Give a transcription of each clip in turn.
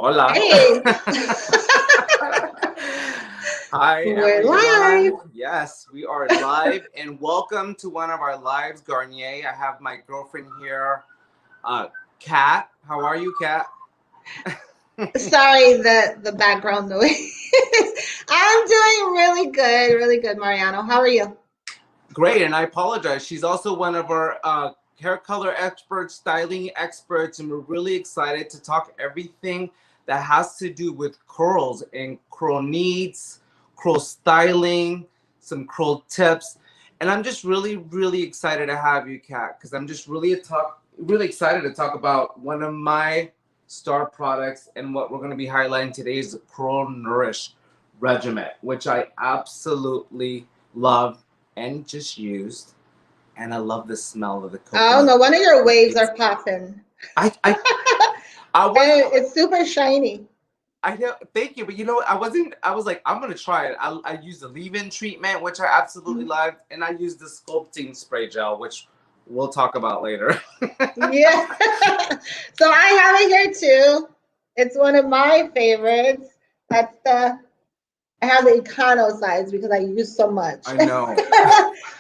Hola. Hey. Hi, We're everyone. live. Yes, we are live, and welcome to one of our lives, Garnier. I have my girlfriend here, Kat. How are you, Kat? Sorry, the background noise. I'm doing really good, Mariano. How are you? Great, and I apologize. She's also one of our hair color experts, styling experts, and we're really excited to talk everything that has to do with curls and curl needs, curl styling, some curl tips. And I'm just really excited to have you, Kat, because I'm just really excited to talk about one of my star products, and what we're going to be highlighting today is the Curl Nourish Regiment, which I absolutely love and just used, and I love the smell of the I don't coconut. know. One of your waves are popping. I And wasn't. it's super shiny. I know. Thank you, but you know what? I wasn't. I was like, I'm gonna try it. I used the leave-in treatment, which I absolutely loved, and I used the sculpting spray gel, which we'll talk about later. Yeah. So I have it here too. It's one of my favorites. That's I have the Econo size because I use so much. I know.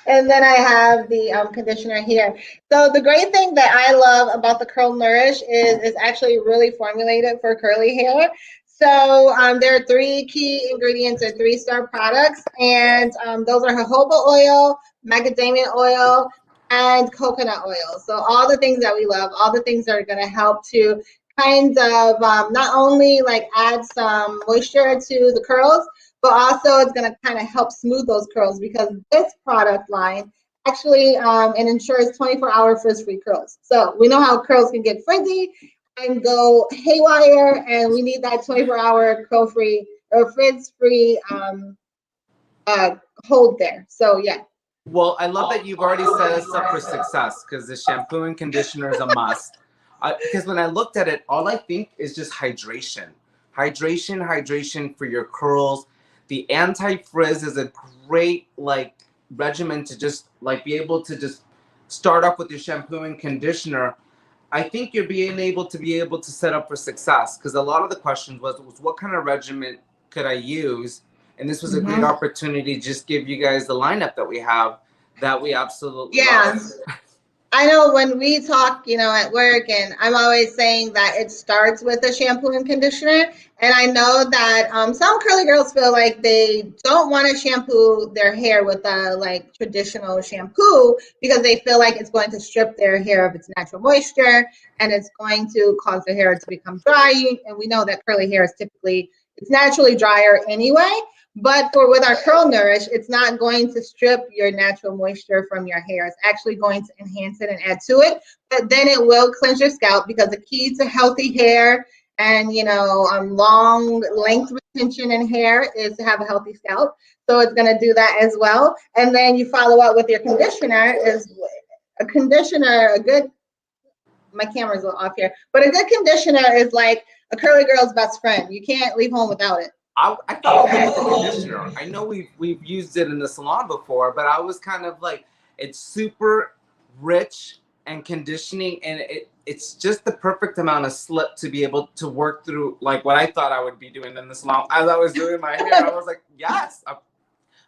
And then I have the conditioner here. So the great thing that I love about the Curl Nourish is it's actually really formulated for curly hair. So there are three key ingredients or three-star products, and those are jojoba oil, macadamia oil, and coconut oil. So all the things that we love, all the things that are going to help to kind of not only like add some moisture to the curls, but also it's going to kind of help smooth those curls, because this product line actually it ensures 24-hour frizz-free curls. So we know how curls can get frizzy and go haywire, and we need that 24-hour curl-free or frizz-free hold there. So yeah. Well, I love that you've already set us up for success, because the shampoo and conditioner is a must. Because when I looked at it, all I think is just hydration. Hydration for your curls. The anti-frizz is a great regimen to just be able to just start off with your shampoo and conditioner. I think you're being able to set up for success, because a lot of the questions was what kind of regimen could I use? And this was a great opportunity to just give you guys the lineup that we have, that we absolutely love. I know when we talk, at work, and I'm always saying that it starts with a shampoo and conditioner. And I know that some curly girls feel like they don't want to shampoo their hair with a traditional shampoo, because they feel like it's going to strip their hair of its natural moisture, and it's going to cause the hair to become dry. And we know that curly hair is it's naturally drier anyway. But with our Curl Nourish, it's not going to strip your natural moisture from your hair. It's actually going to enhance it and add to it. But then it will cleanse your scalp, because the key to healthy hair and long length retention in hair is to have a healthy scalp. So it's going to do that as well. And then you follow up with your conditioner. My camera's a little off here, but a good conditioner is like a curly girl's best friend. You can't leave home without it. I thought it was a conditioner. I know we've used it in the salon before, but I was kind of like, it's super rich and conditioning, and it's just the perfect amount of slip to be able to work through what I thought I would be doing in the salon as I was doing my hair. I was like, yes,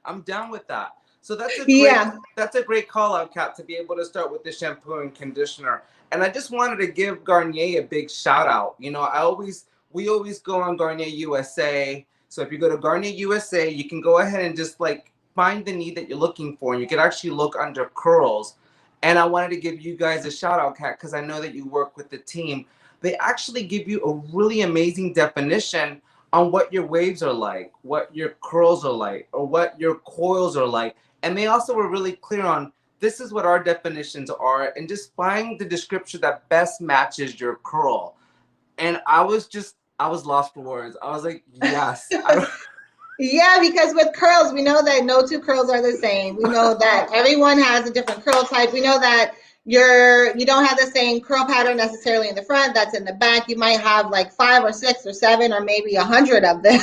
I'm down with that. So that's a great call out, Kat, to be able to start with the shampoo and conditioner. And I just wanted to give Garnier a big shout out. We always go on Garnier USA. So if you go to Garnier USA, you can go ahead and just find the need that you're looking for, and you can actually look under curls. And I wanted to give you guys a shout out, Kat, because I know that you work with the team. They actually give you a really amazing definition on what your waves are like, what your curls are like, or what your coils are like. And they also were really clear on, this is what our definitions are, and just find the description that best matches your curl. And I was lost for words. I was like, yes. Yeah, because with curls, we know that no two curls are the same. We know that everyone has a different curl type. We know that you don't have the same curl pattern necessarily in the front that's in the back. You might have 5 or 6 or 7 or maybe 100 of them.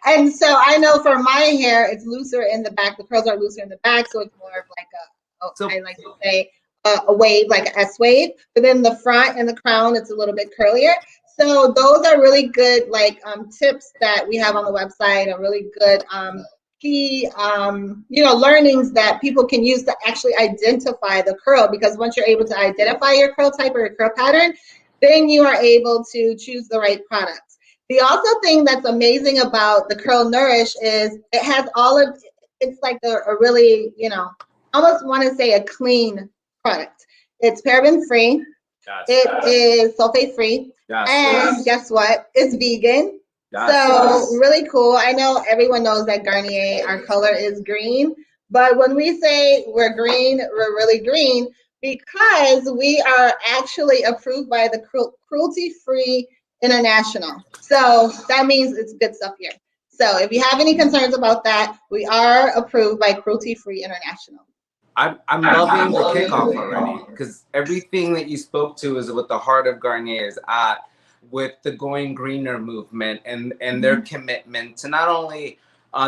And so I know for my hair, it's looser in the back. The curls are looser in the back, so it's more of I like to say a wave, like an S wave. But then the front and the crown, it's a little bit curlier. So those are really good like tips that we have on the website, and really good key learnings that people can use to actually identify the curl, because once you're able to identify your curl type or your curl pattern, then you are able to choose the right products. The also thing that's amazing about the Curl Nourish is it has it's like a really, almost want to say a clean product. It's paraben free. Yes. It is sulfate free. Yes. And guess what? It's vegan. Yes. So really cool. I know everyone knows that Garnier, our color is green, but when we say we're green, we're really green because we are actually approved by the Cruelty Free International. So that means it's good stuff here. So if you have any concerns about that, we are approved by Cruelty Free International. I'm loving the kickoff already, because everything that you spoke to is what the heart of Garnier is at, with the Going Greener movement and their commitment to not only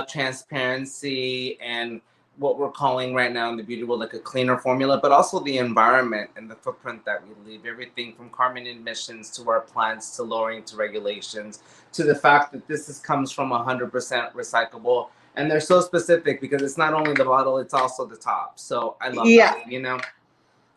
transparency and what we're calling right now in the beauty world like a cleaner formula, but also the environment and the footprint that we leave. Everything from carbon emissions to our plants to lowering to regulations to the fact that this comes from 100% recyclable. And they're so specific because it's not only the bottle, it's also the top. So I love that,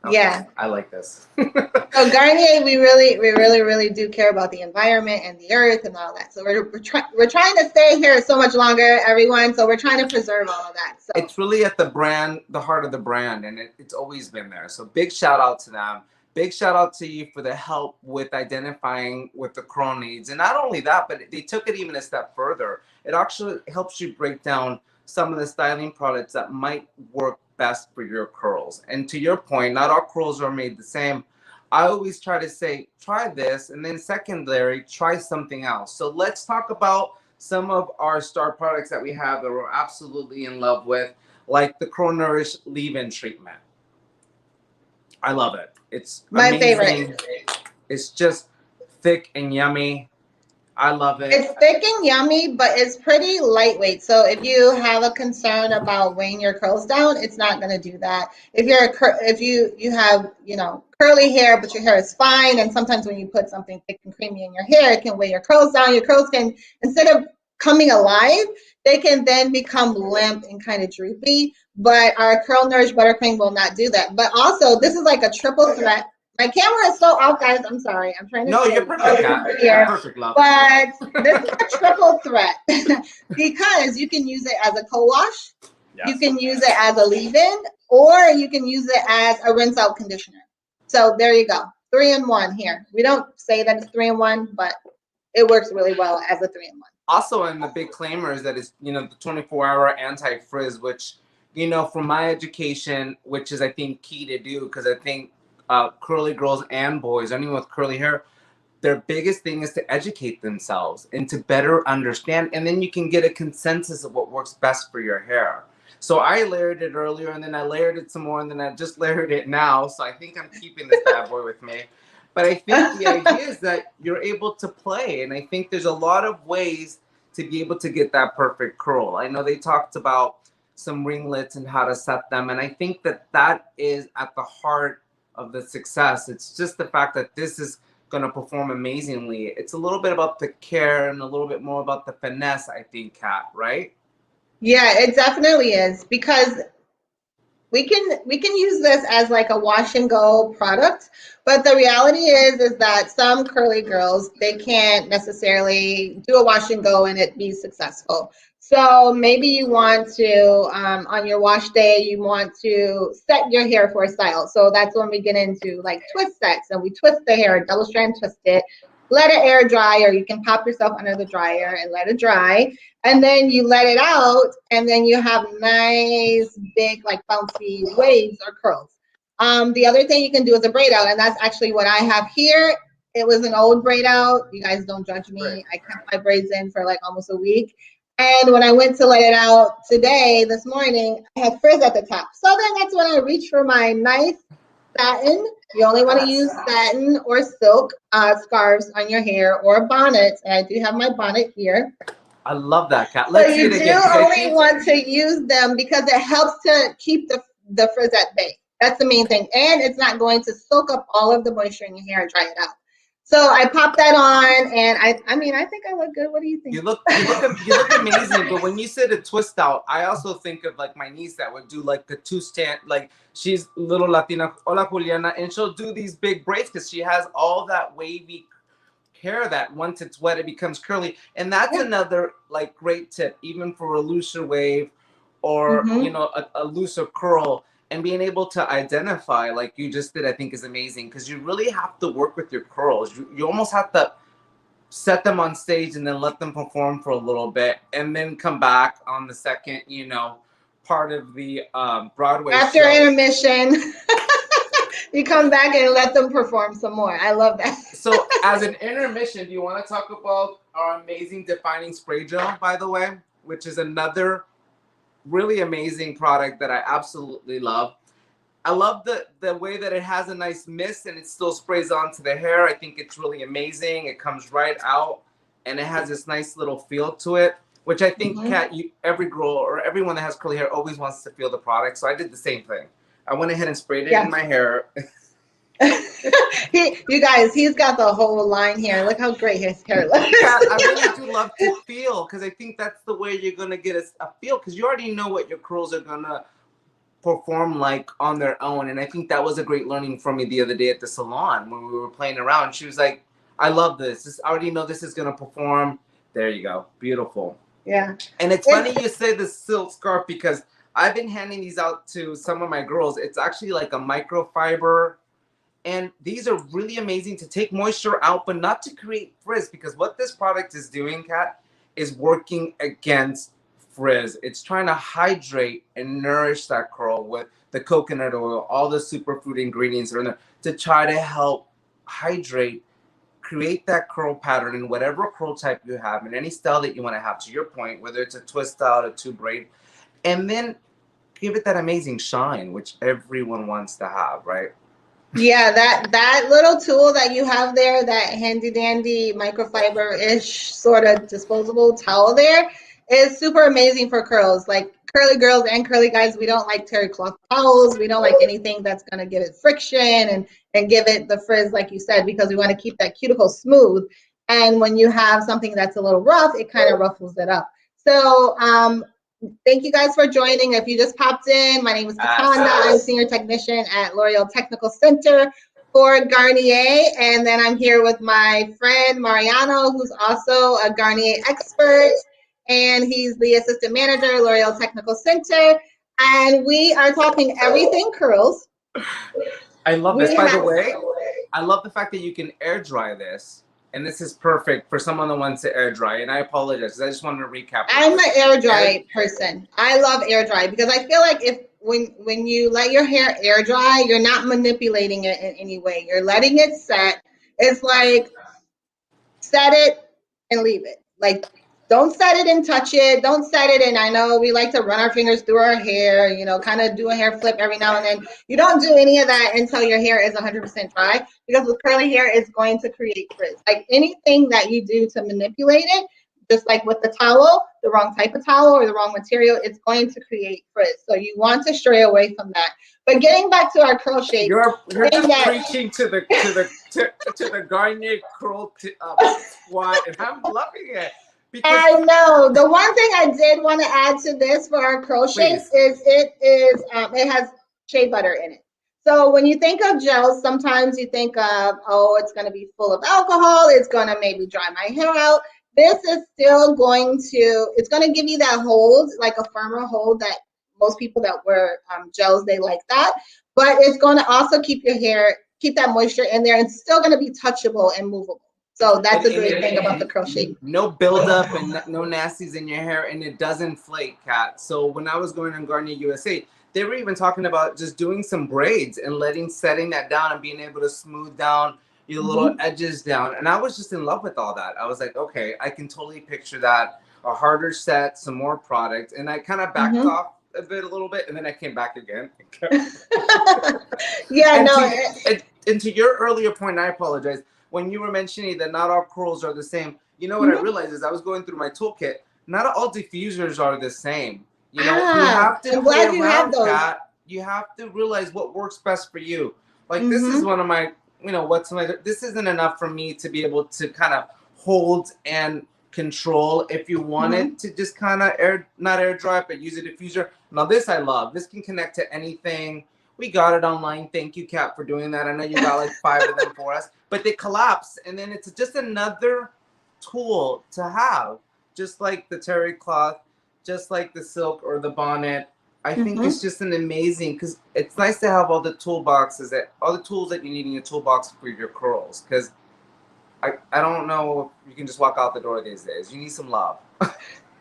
Okay, yeah, I like this. So Garnier, we really do care about the environment and the earth and all that. So we're trying to stay here so much longer, everyone. So we're trying to preserve all of that. So it's really at the heart of the brand, and it's always been there. So big shout out to them. Big shout out to you for the help with identifying what the curl needs. And not only that, but they took it even a step further. It actually helps you break down some of the styling products that might work best for your curls. And to your point, not all curls are made the same. I always try to say, try this, and then secondary, try something else. So let's talk about some of our star products that we have that we're absolutely in love with, like the Curl Nourish leave-in treatment. I love it. It's my amazing. favorite. It's just thick and yummy. I love it. It's thick and yummy, but it's pretty lightweight. So if you have a concern about weighing your curls down, it's not going to do that. If you have curly hair, but your hair is fine, and sometimes when you put something thick and creamy in your hair, it can weigh your curls down. Your curls can, instead of coming alive, they can then become limp and kind of droopy. But our Curl Nourish Buttercream will not do that. But also, this is like a triple threat. My camera is so off, guys. I'm sorry. I'm trying to. No, you're perfect, Kat. You're perfect, love. But this is a triple threat because you can use it as a co-wash, you can use it as a leave-in, or you can use it as a rinse-out conditioner. So there you go, 3-in-1 here. We don't say that it's 3-in-1, but it works really well as a 3-in-1. Also, and the big claimer is that it's the 24-hour anti-frizz, which from my education, which is I think key to do, because I think curly girls and boys, anyone with curly hair, their biggest thing is to educate themselves and to better understand, and then you can get a consensus of what works best for your hair. So I layered it earlier, and then I layered it some more, and then I just layered it now. So I think I'm keeping this bad boy with me. But I think the idea is that you're able to play, and I think there's a lot of ways to be able to get that perfect curl. I know they talked about some ringlets and how to set them, and I think that is at the heart of the success. It's just the fact that this is going to perform amazingly. It's a little bit about the care and a little bit more about the finesse, I think, Kat, right? Yeah, it definitely is, because we can use this as like a wash and go product, but the reality is that some curly girls, they can't necessarily do a wash and go and it be successful. So maybe you want to, on your wash day, you want to set your hair for a style. So that's when we get into like twist sets, and we twist the hair, double strand twist it, let it air dry, or you can pop yourself under the dryer and let it dry. And then you let it out, and then you have nice, big, like bouncy waves or curls. The other thing you can do is a braid out, and that's actually what I have here. It was an old braid out. You guys don't judge me. I kept my braids in for like almost a week. And when I went to let it out this morning, I had frizz at the top. So then that's when I reached for my nice satin. You only want to use satin or silk scarves on your hair, or bonnets. And I do have my bonnet here. I love that, Kat. Let's see it again. So you do only want to use them because it helps to keep the frizz at bay. That's the main thing. And it's not going to soak up all of the moisture in your hair and dry it out. So I popped that on, and I mean, I think I look good. What do you think? You look amazing. But when you said a twist out, I also think of like my niece that would do like the two stand, like she's little Latina, hola Juliana, and she'll do these big braids because she has all that wavy hair that once it's wet it becomes curly. And that's another like great tip, even for a looser wave or you know a looser curl, and being able to identify like you just did, I think is amazing, because you really have to work with your curls. You almost have to set them on stage and then let them perform for a little bit and then come back on the second, you know, part of the Broadway After show. intermission. You come back and let them perform some more. I love that. So as an intermission, do you want to talk about our amazing defining spray gel, by the way, which is another really amazing product that I absolutely love. I love the way that it has a nice mist and it still sprays onto the hair. I think it's really amazing. It comes right out and it has this nice little feel to it, which I think, Kat, every girl or everyone that has curly hair always wants to feel the product. So I did the same thing. I went ahead and sprayed it in my hair. You guys, he's got the whole line here. Look how great his hair looks. Yeah, I really do love to feel, because I think that's the way you're going to get a feel, because you already know what your curls are going to perform like on their own. And I think that was a great learning for me the other day at the salon when we were playing around. She was like, I love this. I already know this is going to perform. There you go. Beautiful. Yeah. And it's funny you say the silk scarf, because I've been handing these out to some of my girls. It's actually like a microfiber. And these are really amazing to take moisture out, but not to create frizz, because what this product is doing, Kat, is working against frizz. It's trying to hydrate and nourish that curl with the coconut oil, all the superfood ingredients are in there to try to help hydrate, create that curl pattern in whatever curl type you have, in any style that you want to have, to your point, whether it's a twist out, a two braid, and then give it that amazing shine, which everyone wants to have, right? Yeah, that little tool that you have there, that handy dandy microfiber-ish sort of disposable towel there, is super amazing for curls. Like curly girls and curly guys, we don't like terry cloth towels. We don't like anything that's going to give it friction and give it the frizz, like you said, because we want to keep that cuticle smooth. And when you have something that's a little rough, it kind of ruffles it up. So thank you guys for joining. If you just popped in, my name is Cataanda. I'm Senior Technician at L'Oreal Technical Center for Garnier. And then I'm here with my friend Mariano, who's also a Garnier expert. And he's the Assistant Manager at L'Oreal Technical Center. And we are talking everything curls. I love this. By the way, I love the fact that you can air dry this. And this is perfect for someone that wants to air dry. And I apologize, I just wanted to recap. I'm an air dry person. I love air dry because I feel like when you let your hair air dry, you're not manipulating it in any way. You're letting it set. It's like set it and leave it. Like don't set it and touch it. Don't set it. And I know we like to run our fingers through our hair, you know, kind of do a hair flip every now and then. You don't do any of that until your hair is 100% dry, because with curly hair, it's going to create frizz. Like anything that you do to manipulate it, just like with the towel, the wrong type of towel or the wrong material, it's going to create frizz. So you want to stray away from that. But getting back to our curl shape, you're just preaching to the Garnier curl squad, and I'm loving it. Because I know. The one thing I did want to add to this for our curl shape is it has shea butter in it. So when you think of gels, sometimes you think of, oh, it's going to be full of alcohol. It's going to maybe dry my hair out. This is still it's going to give you that hold, like a firmer hold that most people that wear gels, they like that. But it's going to also keep your hair, keep that moisture in there, and it's still going to be touchable and movable. So that's a great thing about the curl shape. No buildup and no nasties in your hair, and it doesn't flake, Kat. So when I was going on Garnier USA, they were even talking about just doing some braids and setting that down and being able to smooth down your little edges down. And I was just in love with all that. I was like, okay, I can totally picture that. A harder set, some more product. And I kind of backed off a little bit, and then I came back again. And to your earlier point, I apologize. When you were mentioning that not all curls are the same, you know what I realized is I was going through my toolkit. Not all diffusers are the same. You know, you have to play around, Kat. You have to realize what works best for you. Like this is one of my you know, what's my, this isn't enough for me to be able to kind of hold and control. If you want it to just kind of not air dry, but use a diffuser. Now this I love. This can connect to anything. We got it online. Thank you, Kat, for doing that. I know you got like 5 of them for us, but they collapse, and then it's just another tool to have, just like the terry cloth, just like the silk or the bonnet. I think it's just an amazing, because it's nice to have all the toolboxes, all the tools that you need in your toolbox for your curls. Because I don't know if you can just walk out the door these days. You need some love.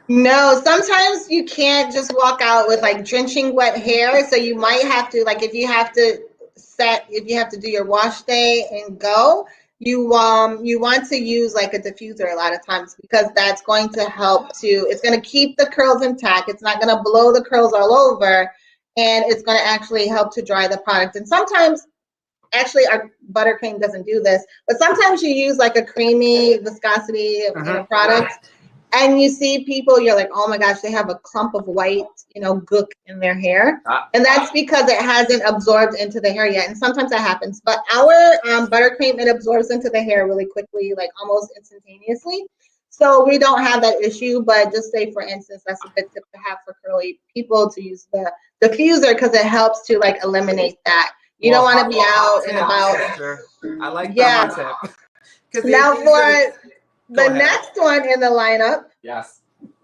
No, sometimes you can't just walk out with like drenching wet hair. So you might have to, like, if you have to do your wash day and go, you want to use like a diffuser a lot of times, because that's going to help it's going to keep the curls intact. It's not going to blow the curls all over, and it's going to actually help to dry the product. And sometimes, actually, our buttercream doesn't do this, but sometimes you use like a creamy viscosity product, and you see people, you're like, oh my gosh, they have a clump of white, gook in their hair. And that's because it hasn't absorbed into the hair yet. And sometimes that happens. But our buttercream, it absorbs into the hair really quickly, like almost instantaneously. So we don't have that issue. But just say, for instance, that's a good tip to have for curly people, to use the diffuser, because it helps to like eliminate that. You don't want to be out and about. Sure. I like that hot tip. Now for the next one in the lineup, yes,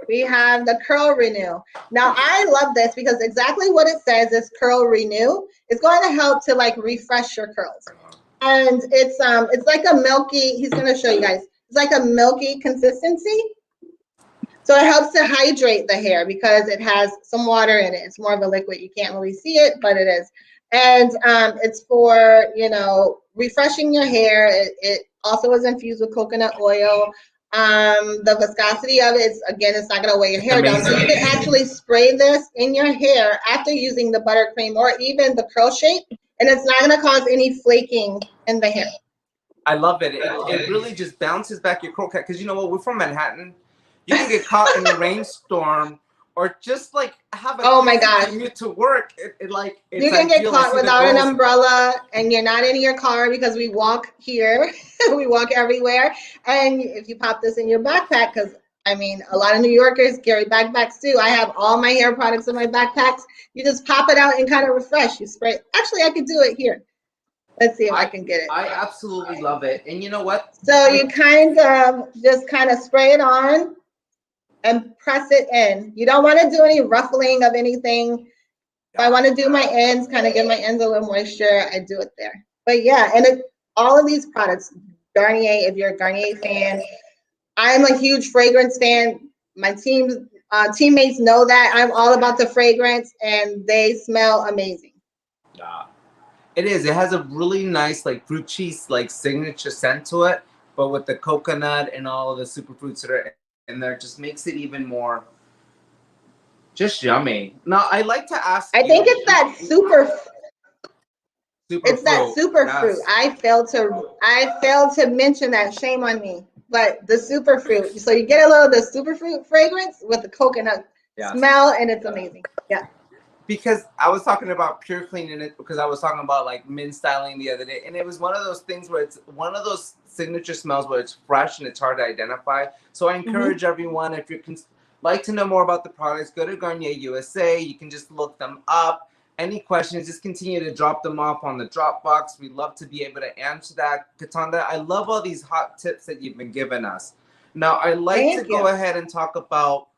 we have the Curl Renew. Now I love this because exactly what it says is Curl Renew. It's going to help to like refresh your curls, and it's like a milky. He's going to show you guys. It's like a milky consistency. So it helps to hydrate the hair because it has some water in it. It's more of a liquid. You can't really see it, but it is. And it's for, refreshing your hair. It also is infused with coconut oil. The viscosity of it is, again, it's not going to weigh your hair down. So you can actually spray this in your hair after using the buttercream or even the Curl Shape, and it's not going to cause any flaking in the hair. I love it. It really just bounces back your curl cut, because you know what? We're from Manhattan. You can get caught in a rainstorm, or just like have a commute to work. You can get caught without an umbrella, and you're not in your car, because we walk here, we walk everywhere. And if you pop this in your backpack, because a lot of New Yorkers carry backpacks too. I have all my hair products in my backpacks. You just pop it out and kind of refresh. You spray. Actually, I could do it here. Let's see if I can get it. I absolutely love it. And you know what? So you just spray it on and press it in. You don't want to do any ruffling of anything. If I want to do my ends, kind of give my ends a little moisture, I do it there. But yeah, and all of these products, Garnier, if you're a Garnier fan, I'm a huge fragrance fan. My teammates know that. I'm all about the fragrance, and they smell amazing. Yeah. It is. It has a really nice, like, fruit cheese, like, signature scent to it, but with the coconut and all of the superfruits that are in there, just makes it even more just yummy. Now, I like to ask. I think it's that super fruit. Fruit. I failed to mention that. Shame on me. But the super fruit. So you get a little of the super fruit fragrance with the coconut smell, and it's amazing. Yeah. Because I was talking about pure cleaning it, because I was talking about like min styling the other day, and it was one of those things where it's one of those signature smells where it's fresh and it's hard to identify. So I encourage everyone, if you like to know more about the products, go to Garnier USA. You can just look them up. Any questions, just continue to drop them off on the Dropbox. We'd love to be able to answer that. Cataanda, I love all these hot tips that you've been giving us. Now, I like to go ahead and talk about,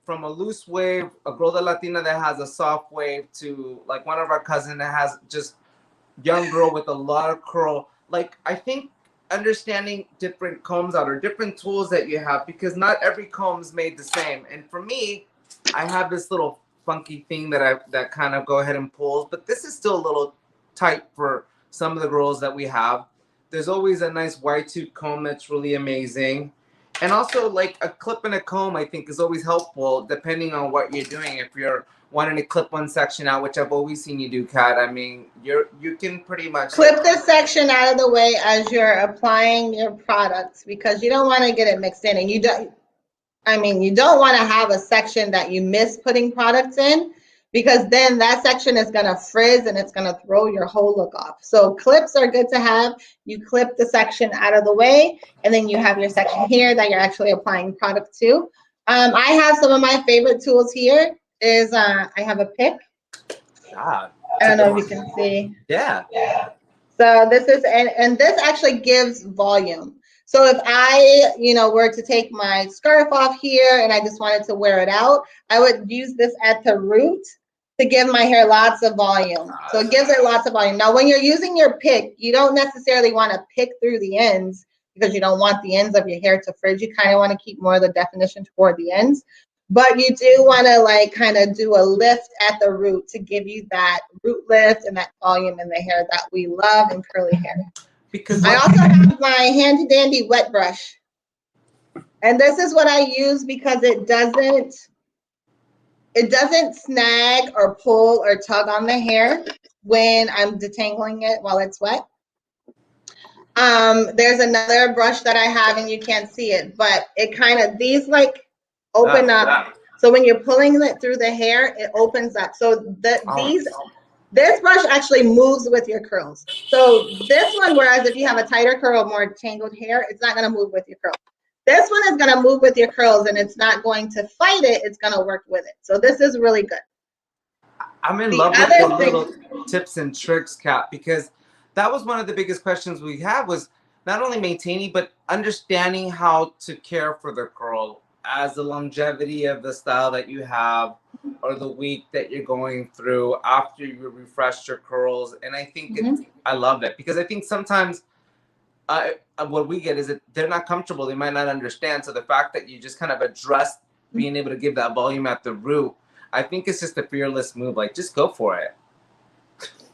from a loose wave, a girl de Latina that has a soft wave, to like one of our cousins that has just young girl with a lot of curl. Like, I think understanding different combs out, or different tools that you have, because not every comb is made the same. And for me, I have this little funky thing that kind of go ahead and pulls, but this is still a little tight for some of the girls that we have. There's always a nice wide tooth comb that's really amazing. And also, like, a clip and a comb, I think, is always helpful, depending on what you're doing. If you're wanting to clip one section out, which I've always seen you do, Kat, you can pretty much clip this section out of the way as you're applying your products, because you don't want to get it mixed in, and you don't want to have a section that you miss putting products in, because then that section is going to frizz and it's going to throw your whole look off. So clips are good to have. You clip the section out of the way, and then you have your section here that you're actually applying product to. I have some of my favorite tools here. I have a pick. God, I don't know if you can see. Yeah. So this is, and this actually gives volume. So if I, were to take my scarf off here and I just wanted to wear it out, I would use this at the root to give my hair lots of volume. So it gives it lots of volume. Now, when you're using your pick, you don't necessarily want to pick through the ends because you don't want the ends of your hair to frizz. You kind of want to keep more of the definition toward the ends. But you do want to kind of do a lift at the root to give you that root lift and that volume in the hair that we love in curly hair. Because I also have my handy dandy wet brush. And this is what I use because it doesn't snag or pull or tug on the hair when I'm detangling it while it's wet. There's another brush that I have and you can't see it, but it kind of, these open up. So when you're pulling it through the hair, it opens up. So this brush actually moves with your curls. So this one, whereas if you have a tighter curl, more tangled hair, it's not going to move with your curl. This one is going to move with your curls, and it's not going to fight it. It's going to work with it. So this is really good. I'm in love with the little tips and tricks, Kat, because that was one of the biggest questions we had was not only maintaining, but understanding how to care for the curl as the longevity of the style that you have or the week that you're going through after you refresh your curls. And I think I love it because I think sometimes what we get is that they're not comfortable. They might not understand. So the fact that you just kind of address being able to give that volume at the root, I think it's just a fearless move. Like, just go for it.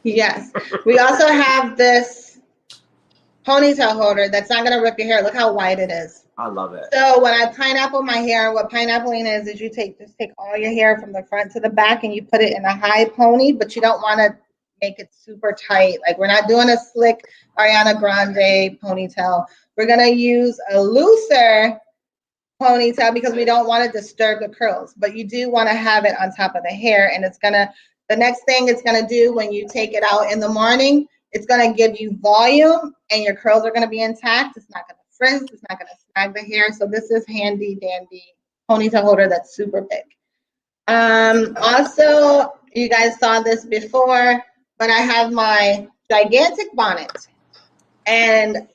Yes. We also have this ponytail holder that's not going to rip your hair. Look how wide it is. I love it. So when I pineapple my hair, what pineappling is you just take all your hair from the front to the back and you put it in a high pony, but you don't want to make it super tight. Like, we're not doing a slick Ariana Grande ponytail. We're going to use a looser ponytail because we don't want to disturb the curls, but you do want to have it on top of the hair. And the next thing it's going to do when you take it out in the morning, it's going to give you volume and your curls are going to be intact. It's not going to frizz. It's not going to snag the hair. So this is handy dandy ponytail holder that's super big. Also, you guys saw this before, but I have my gigantic bonnet. And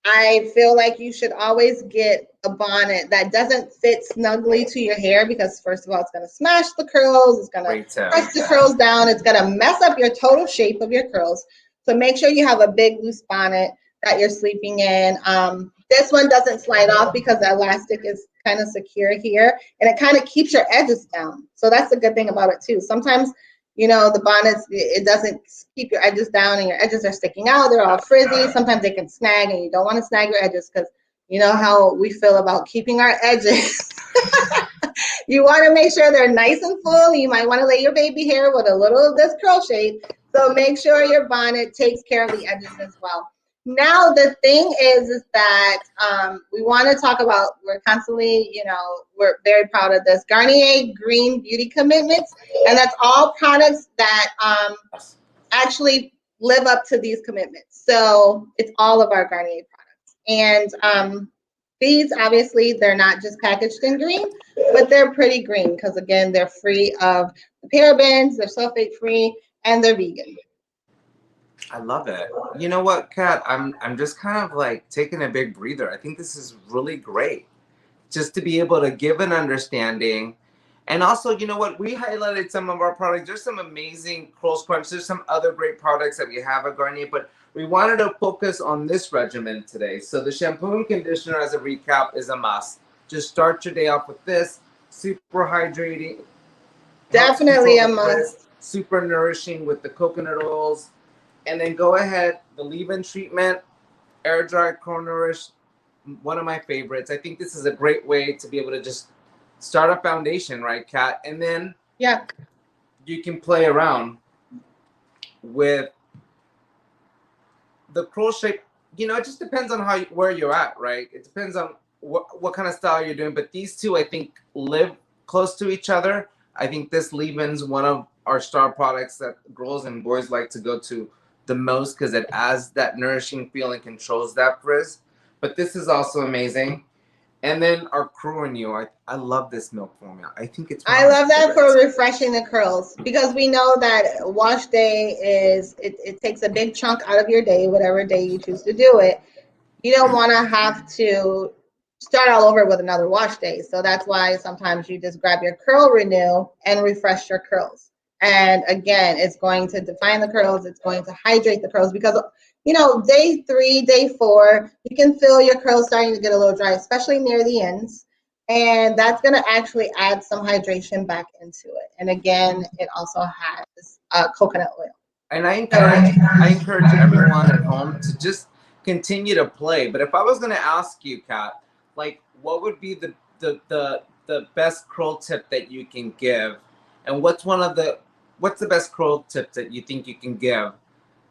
I feel like you should always get a bonnet that doesn't fit snugly to your hair because, first of all, it's going to smash the curls. It's going to press the curls down. It's going to mess up your total shape of your curls. So make sure you have a big loose bonnet that you're sleeping in. This one doesn't slide off because the elastic is kind of secure here, and it kind of keeps your edges down. So that's the good thing about it too. Sometimes, the bonnets, it doesn't keep your edges down and your edges are sticking out. They're all frizzy. Sometimes they can snag, and you don't want to snag your edges because you know how we feel about keeping our edges. You want to make sure they're nice and full. You might want to lay your baby hair with a little of this curl shape. So make sure your bonnet takes care of the edges as well. Now, the thing is that we want to talk about, we're constantly, we're very proud of this, Garnier Green Beauty Commitments. And that's all products that actually live up to these commitments. So it's all of our Garnier products. And these, obviously, they're not just packaged in green, but they're pretty green because, again, they're free of the parabens, they're sulfate free, and they're vegan. I love it. You know what, Kat? I'm just kind of like taking a big breather. I think this is really great. Just to be able to give an understanding. And also, you know what? We highlighted some of our products. There's some amazing curl scrunch. There's some other great products that we have at Garnier, but we wanted to focus on this regimen today. So the shampoo and conditioner, as a recap, is a must. Just start your day off with this. Super hydrating. Definitely a must. Super nourishing with the coconut oils. And then go ahead, the leave-in treatment, air dry Curl Nourish, one of my favorites. I think this is a great way to be able to just start a foundation, right, Kat? And then you can play around with the curl shape. It just depends on where you're at, right? It depends on what kind of style you're doing. But these two, I think, live close to each other. I think this leave-in's one of our star products that girls and boys like to go to the most because it adds that nourishing feel and controls that frizz. But this is also amazing. And then our Curl Renew. I love this milk formula. I think it's one I of my love that for favorites. refreshing the curls, because we know that wash day is, it takes a big chunk out of your day, whatever day you choose to do it. You don't want to have to start all over with another wash day. So that's why sometimes you just grab your Curl Renew and refresh your curls. And again, it's going to define the curls. It's going to hydrate the curls, because, you know, day 3, day 4, you can feel your curls starting to get a little dry, especially near the ends. And that's going to actually add some hydration back into it. And again, it also has coconut oil. And I encourage everyone at home to just continue to play. But if I was going to ask you, Kat, like, what would be the best curl tip that you can give, and what's the best curl tip that you think you can give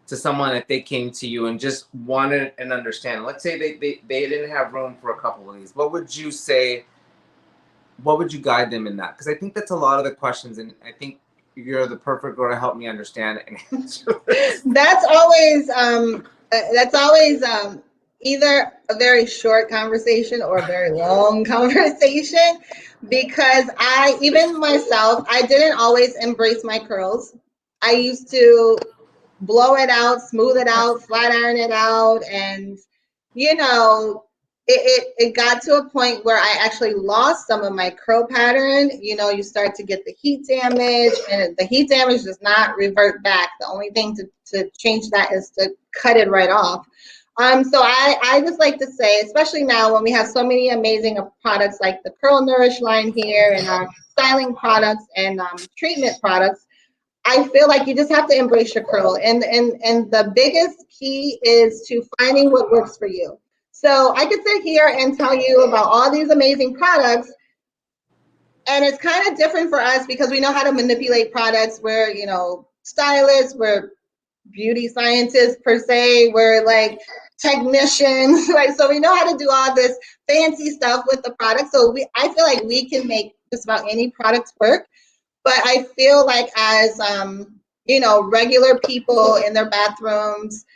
to someone if they came to you and just wanted an understanding? Let's say they didn't have room for a couple of these. What would you say? What would you guide them in that? Because I think that's a lot of the questions, and I think you're the perfect girl to help me understand and answer this. That's always either a very short conversation or a very long conversation, because I, even myself, I didn't always embrace my curls. I used to blow it out, smooth it out, flat iron it out, and you know, it got to a point where I actually lost some of my curl pattern. You know, you start to get the heat damage, and the heat damage does not revert back. The only thing to change that is to cut it right off. So I just like to say, especially now when we have so many amazing products like the Curl Nourish line here, and our styling products and treatment products, I feel like you just have to embrace your curl. And the biggest key is to finding what works for you. So I could sit here and tell you about all these amazing products, and it's kind of different for us because we know how to manipulate products. We're, you know, stylists, we're beauty scientists per se, we're like technicians, right? So we know how to do all this fancy stuff with the product. So I feel like we can make just about any product work. But I feel like as you know, regular people in their bathrooms,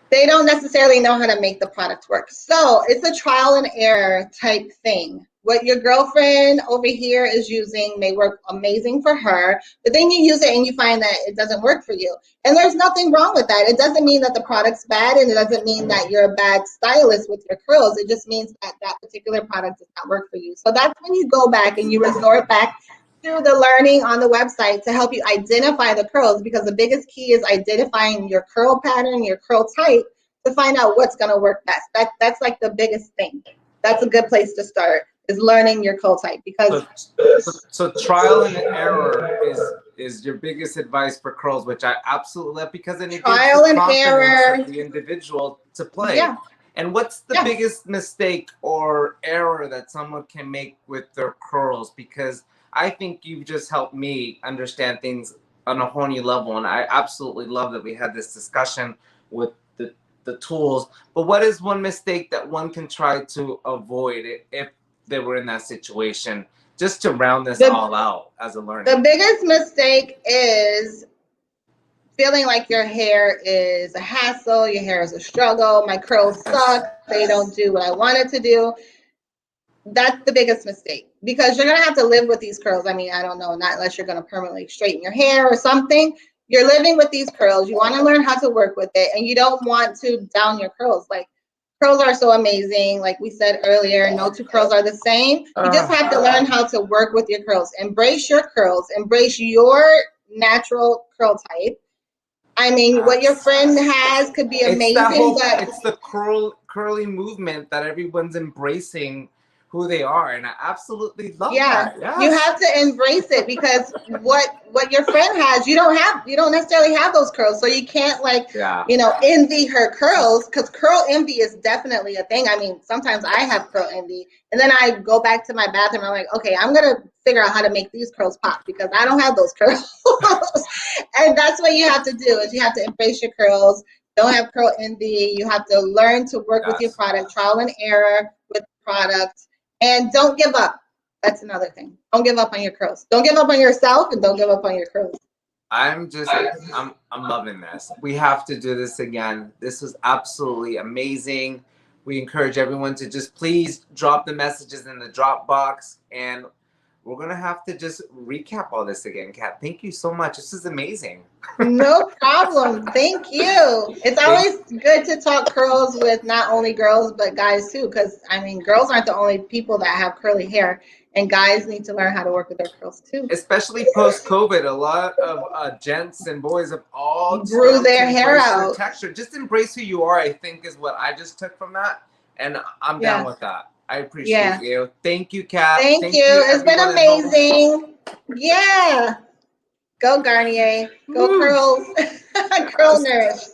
they don't necessarily know how to make the product work. So it's a trial and error type thing. What your girlfriend over here is using may work amazing for her, but then you use it and you find that it doesn't work for you. And there's nothing wrong with that. It doesn't mean that the product's bad, and it doesn't mean that you're a bad stylist with your curls. It just means that that particular product does not work for you. So that's when you go back and you resort back to the learning on the website to help you identify the curls, because the biggest key is identifying your curl pattern, your curl type, to find out what's going to work best. That's like the biggest thing. That's a good place to start, is learning your curl type, because So trial and error is your biggest advice for curls, which I absolutely love, because then it gives trial the and confidence error. of the individual to play. Yeah. And what's the Yeah. biggest mistake or error that someone can make with their curls? Because I think you've just helped me understand things on a whole new level, and I absolutely love that we had this discussion with the tools. But what is one mistake that one can try to avoid if they were in that situation, just to round this all out as a learning? The biggest mistake is feeling like your hair is a hassle, your hair is a struggle, my curls suck, they don't do what I wanted to do. That's the biggest mistake, because you're going to have to live with these curls. I mean, I don't know, not unless you're going to permanently straighten your hair or something. You're living with these curls. You want to learn how to work with it, and you don't want to down your curls. Like, curls are so amazing. Like we said earlier, no two curls are the same. You just have to learn how to work with your curls. Embrace your curls. Embrace your natural curl type. I mean, what your friend has could be amazing, but it's the curly movement that everyone's embracing who they are, and I absolutely love that. Yes. You have to embrace it, because what your friend has, you don't necessarily have those curls, so you can't envy her curls, because curl envy is definitely a thing. I mean, sometimes I have curl envy, and then I go back to my bathroom, I'm like, okay, I'm gonna figure out how to make these curls pop, because I don't have those curls. And that's what you have to do, is you have to embrace your curls. Don't have curl envy. You have to learn to work with your product, trial and error with the product. And don't give up. That's another thing. Don't give up on your curls. Don't give up on yourself, and don't give up on your curls. I'm loving this. We have to do this again. This was absolutely amazing. We encourage everyone to just please drop the messages in the Dropbox, and we're gonna have to just recap all this again. Kat, thank you so much. This is amazing. No problem. Thank you. It's always good to talk curls with not only girls but guys too, because I mean, girls aren't the only people that have curly hair, and guys need to learn how to work with their curls too. Especially post-COVID, a lot of gents and boys have all Grew their to hair embrace their out. texture. Just embrace who you are, I think, is what I just took from that, and I'm down with that. I appreciate you. Thank you, Kat. Thank you. It's been amazing. Yeah. Go Garnier. Go Curls. Curl Nourish.